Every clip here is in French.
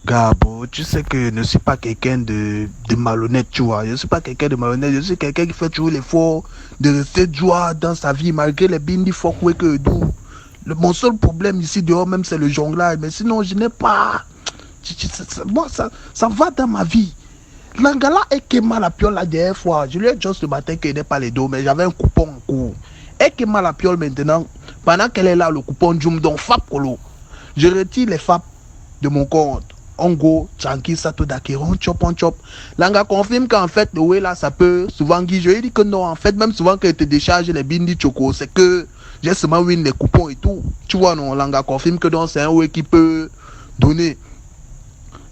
Gabo, tu sais que je ne suis pas quelqu'un de malhonnête, tu vois. Je ne suis pas quelqu'un de malhonnête, je suis quelqu'un qui fait toujours l'effort de rester joie dans sa vie, malgré les bindi fokwe que d'où. Mon seul problème ici dehors même, c'est le jonglage. Mais sinon, je n'ai pas... Moi, ça va dans ma vie. L'angala est quéma la piole la dernière fois. Je lui ai dit ce matin qu'il n'est pas les dos, mais j'avais un coupon en cours. Elle quéma la piole maintenant. Pendant qu'elle est là, le coupon Djoum, donc FAP Kolo. Je retire les FAP de mon compte. On go, tranquille, ça tout d'accord, on chop. L'anga confirme qu'en fait, le way là, ça peut souvent guider. Je lui ai dit que non, en fait, même souvent qu'elle te décharge les bindi choco, c'est que j'ai seulement win les coupons et tout. Tu vois, non, l'anga confirme que donc c'est un way qui peut donner.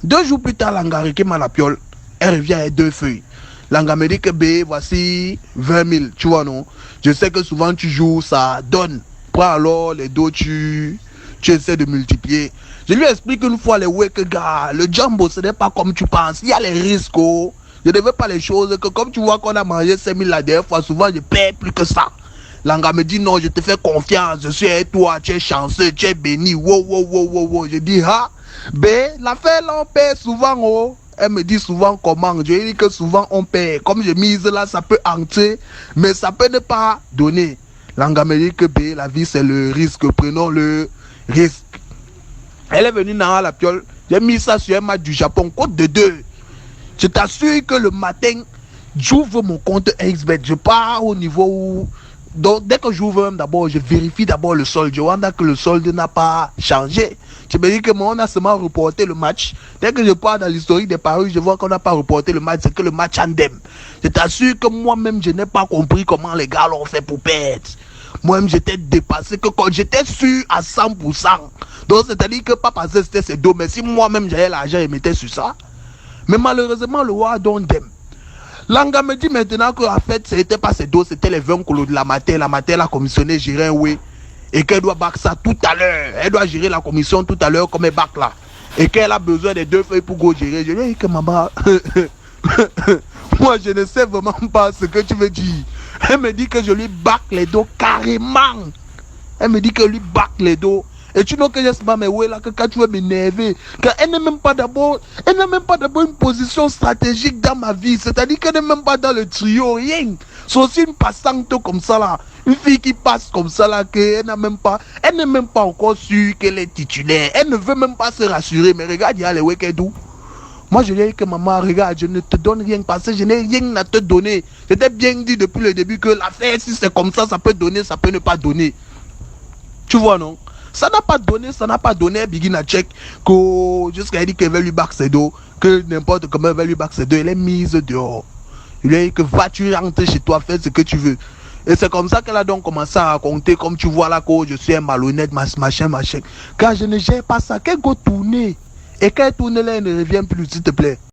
2 jours plus tard, l'anga réclame la piole. Elle revient avec 2 feuilles. L'anga me dit que B, voici 20 000, tu vois, non. Je sais que souvent tu joues, ça donne. Prends alors les dos, tu essaies de multiplier. Je lui explique une fois les wake gars, le jumbo ce n'est pas comme tu penses, il y a les risques. Oh. Je ne veux pas les choses que comme tu vois qu'on a mangé 5 000 la dernière fois, souvent je perds plus que ça. L'anga me dit non, je te fais confiance, je suis avec toi, tu es chanceux, tu es béni. Wow. Je dis ah, B, l'affaire là on perd souvent. Oh. Elle me dit souvent comment. Je lui dis que souvent on perd. Comme je mise là, ça peut entrer, mais ça peut ne pas donner. L'anga me dit que B, la vie c'est le risque, prenons le risque. Elle est venue dans la piole. J'ai mis ça sur un match du Japon, côte de 2. Je t'assure que le matin, j'ouvre mon compte XBet. Je pars au niveau où... Donc, dès que j'ouvre d'abord, je vérifie d'abord le solde. Je vois que le solde n'a pas changé. Je me dis que moi, on a seulement reporté le match. Dès que je pars dans l'historique des paris, je vois qu'on n'a pas reporté le match. C'est que le match endem. Je t'assure que moi-même, je n'ai pas compris comment les gars l'ont fait pour perdre. Moi-même, j'étais dépassé, que quand j'étais sûr à 100%. Donc, c'est-à-dire que pas parce que c'était ces deux, mais si moi-même j'avais l'argent, je mettais sur ça. Mais malheureusement, le roi don't them. L'anga me dit maintenant que en fait, ce n'était pas ces dos, c'était les 20 colos de la matin. La matin, la commissionnaire gérait un way. Et qu'elle doit back ça tout à l'heure. Elle doit gérer la commission tout à l'heure comme elle back là. Et qu'elle a besoin des 2 feuilles pour go gérer. Je lui ai dit que maman, moi je ne sais vraiment pas ce que tu veux dire. Elle me dit que je lui back les dos carrément. Elle me dit que lui back les dos. Et tu know que je sais pas mais ouais là que quand tu veux m'énerver, qu'elle n'est même pas d'abord, une position stratégique dans ma vie. C'est-à-dire qu'elle n'est même pas dans le trio, rien. C'est aussi une passante comme ça là. Une fille qui passe comme ça là, qu'elle n'a même pas, elle n'est même pas encore sûre qu'elle est titulaire. Elle ne veut même pas se rassurer. Mais regarde, il y a les week-ends. Moi, je lui ai dit que maman, regarde, je ne te donne rien parce que je n'ai rien à te donner. Je t'ai bien dit depuis le début que l'affaire, si c'est comme ça peut donner, ça peut ne pas donner. Tu vois, non? Ça n'a pas donné, Begin à check, que jusqu'à elle dit qu'elle veut lui back ses dos, que n'importe comment elle veut lui back ses dos, elle est mise dehors. Il lui a dit que vas-tu rentrer chez toi, fais ce que tu veux. Et c'est comme ça qu'elle a donc commencé à raconter, comme tu vois là, que je suis un malhonnête, machin. Car je ne gère pas ça, qu'elle go tourner. Et quand elle tourne là, elle ne revient plus, s'il te plaît.